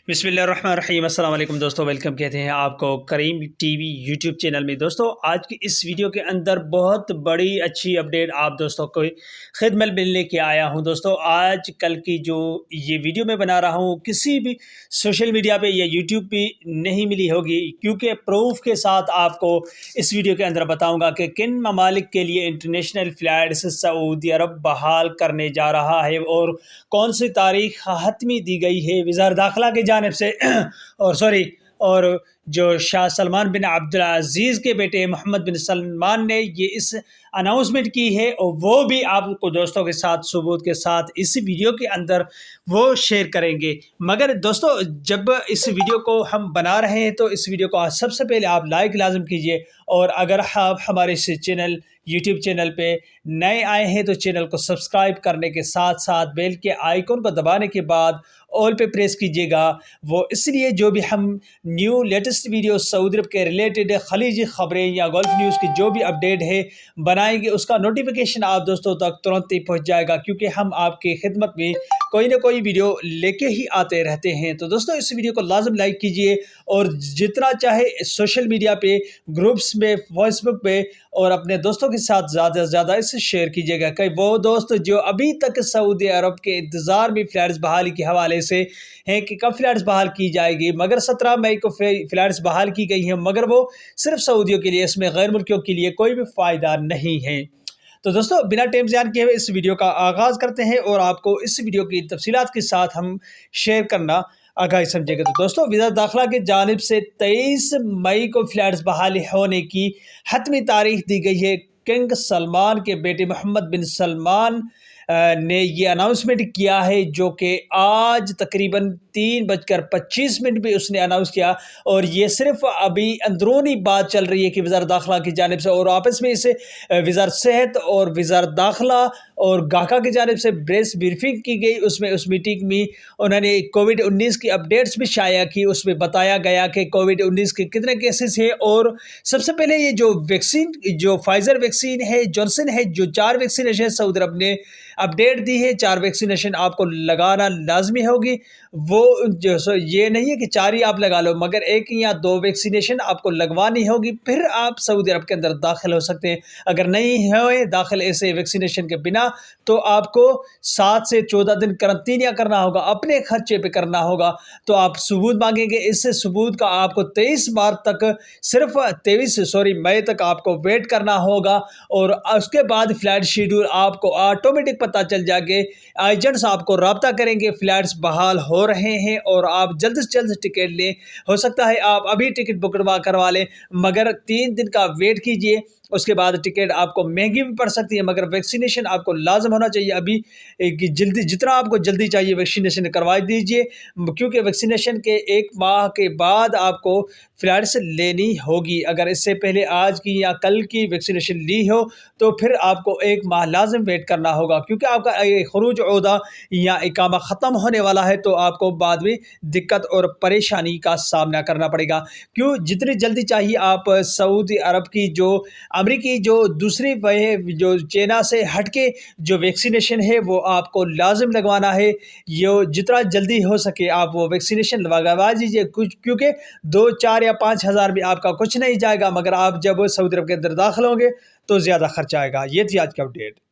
بسم اللہ الرحمن الرحیم۔ السلام علیکم دوستو، ویلکم کہتے ہیں آپ کو کریم ٹی وی یوٹیوب چینل میں۔ دوستو آج کی اس ویڈیو کے اندر بہت بڑی اچھی اپڈیٹ آپ دوستوں کو خدمت میں لے کے آیا ہوں۔ دوستو آج کل کی جو یہ ویڈیو میں بنا رہا ہوں کسی بھی سوشل میڈیا پہ یا یوٹیوب پہ نہیں ملی ہوگی، کیونکہ پروف کے ساتھ آپ کو اس ویڈیو کے اندر بتاؤں گا کہ کن ممالک کے لیے انٹرنیشنل فلائٹس سعودی عرب بحال کرنے جا رہا ہے اور کون سی تاریخ حتمی دی گئی ہے وزارت داخلہ کی جانب سے اور جو شاہ سلمان بن عبدالعزیز کے بیٹے محمد بن سلمان نے یہ اس اناؤنسمنٹ کی ہے، اور وہ بھی آپ کو دوستوں کے ساتھ ثبوت کے ساتھ اس ویڈیو کے اندر وہ شیئر کریں گے۔ مگر دوستو جب اس ویڈیو کو ہم بنا رہے ہیں تو اس ویڈیو کو سب سے پہلے آپ لائک لازم کیجئے، اور اگر آپ ہمارے اس یوٹیوب چینل پہ نئے آئے ہیں تو چینل کو سبسکرائب کرنے کے ساتھ ساتھ بیل کے آئیکن کو دبانے کے بعد آل پہ پریس کیجیے گا۔ وہ اس لیے جو بھی ہم نیو لیٹسٹ ویڈیو سعودی عرب کے ریلیٹڈ خلیجی خبریں یا گولف نیوز کی جو بھی اپڈیٹ ہے بنائیں گے، اس کا نوٹیفیکیشن آپ دوستوں تک ترنت ہی پہنچ جائے گا، کیونکہ ہم آپ کی خدمت میں کوئی نہ کوئی ویڈیو لے کے ہی آتے رہتے ہیں۔ تو دوستو اس ویڈیو کو لازم لائک کیجیے، اور جتنا چاہے سوشل میڈیا پہ، گروپس میں، فیس بک پہ اور اپنے دوستوں کے ساتھ زیادہ سے زیادہ اسے شیئر کیجیے گا، کہ وہ دوست جو ابھی تک سعودی عرب کے انتظار میں فلائٹس بحالی کے حوالے سے ہیں کہ کب فلائٹس بحال کی جائے گی، مگر 17 مئی کو فلائٹس بحال کی گئی ہیں، مگر وہ صرف سعودیوں کے لیے، اس میں غیر ملکیوں کے لیے کوئی بھی فائدہ نہیں ہے۔ تو دوستو بنا ٹائم ضائع کیے ہوئے اس ویڈیو کا آغاز کرتے ہیں، اور آپ کو اس ویڈیو کی تفصیلات کے ساتھ ہم شیئر کرنا آگاہی سمجھے گا۔ تو دوستو وزارت داخلہ کی جانب سے 23 مئی کو فلائٹس بحال ہونے کی حتمی تاریخ دی گئی ہے۔ کنگ سلمان کے بیٹے محمد بن سلمان نے یہ اناؤنسمنٹ کیا ہے، جو کہ آج تقریباً 3:25 پہ اس نے اناؤنس کیا، اور یہ صرف ابھی اندرونی بات چل رہی ہے کہ وزارت داخلہ کی جانب سے، اور آپس میں اسے وزارت صحت اور وزارت داخلہ اور گاہکہ کی جانب سے پریس بریفنگ کی گئی۔ اس میٹنگ میں انہوں نے کووڈ-19 کی اپڈیٹس بھی شائع کی، اس میں بتایا گیا کہ کووڈ-19 کے کتنے کیسز ہیں، اور سب سے پہلے یہ جو ویکسین، جو فائزر ویکسین ہے، جانسن ہے، جو 4 ویکسینیشن سعودی عرب نے اپڈیٹ دی ہے، 4 ویکسینیشن آپ کو لگانا لازمی ہوگی۔ وہ یہ نہیں ہے کہ 4 ہی آپ لگا لو، مگر 1 یا 2 ویکسینیشن آپ کو لگوانی ہوگی، پھر آپ سعودی عرب کے اندر داخل ہو سکتے ہیں۔ اگر نہیں ہوئے داخل ایسے ویکسینیشن کے بنا تو آپ کو 7 سے 14 دن کرنٹینیا کرنا ہوگا، اپنے خرچے پہ کرنا ہوگا۔ تو آپ ثبوت مانگیں گے، اس سے ثبوت کا آپ کو 23 مارچ تک، صرف 23 مئی تک آپ کو ویٹ کرنا ہوگا، اور اس کے بعد فلائٹ شیڈول آپ کو آٹومیٹک پتہ چل جائے گا۔ ایجنٹس آپ کو رابطہ کریں گے، فلائٹس بحال ہو رہے ہیں، اور آپ جلد سے جلد ٹکٹ لیں۔ ہو سکتا ہے آپ ابھی ٹکٹ بک کروا لیں، مگر 3 دن کا ویٹ کیجئے، اس کے بعد ٹکٹ آپ کو مہنگی بھی پڑ سکتی ہے، مگر ویکسینیشن آپ کو لازم ہونا چاہیے۔ ابھی جلدی، جتنا آپ کو جلدی چاہیے ویکسینیشن کروا دیجئے، کیونکہ ویکسینیشن کے 1 ماہ کے بعد آپ کو فلائٹس لینی ہوگی۔ اگر اس سے پہلے آج کی یا کل کی ویکسینیشن لی ہو تو پھر آپ کو 1 ماہ لازم ویٹ کرنا ہوگا، کیونکہ آپ کا خروج عہدہ یا اقامہ ختم ہونے والا ہے، تو آپ کو بعد میں دقت اور پریشانی کا سامنا کرنا پڑے گا۔ جتنی جلدی چاہیے آپ سعودی عرب کی جو امریکی جو دوسری جو چائنا سے ہٹ کے جو ویکسینیشن ہے وہ آپ کو لازم لگوانا ہے۔ یہ جتنا جلدی ہو سکے آپ وہ ویکسینیشن لگوا دیجیے، کیونکہ 2، 4 یا 5 ہزار بھی آپ کا کچھ نہیں جائے گا، مگر آپ جب سعودی عرب کے اندر داخل ہوں گے تو زیادہ خرچ آئے گا۔ یہ تھی آج کا اپڈیٹ۔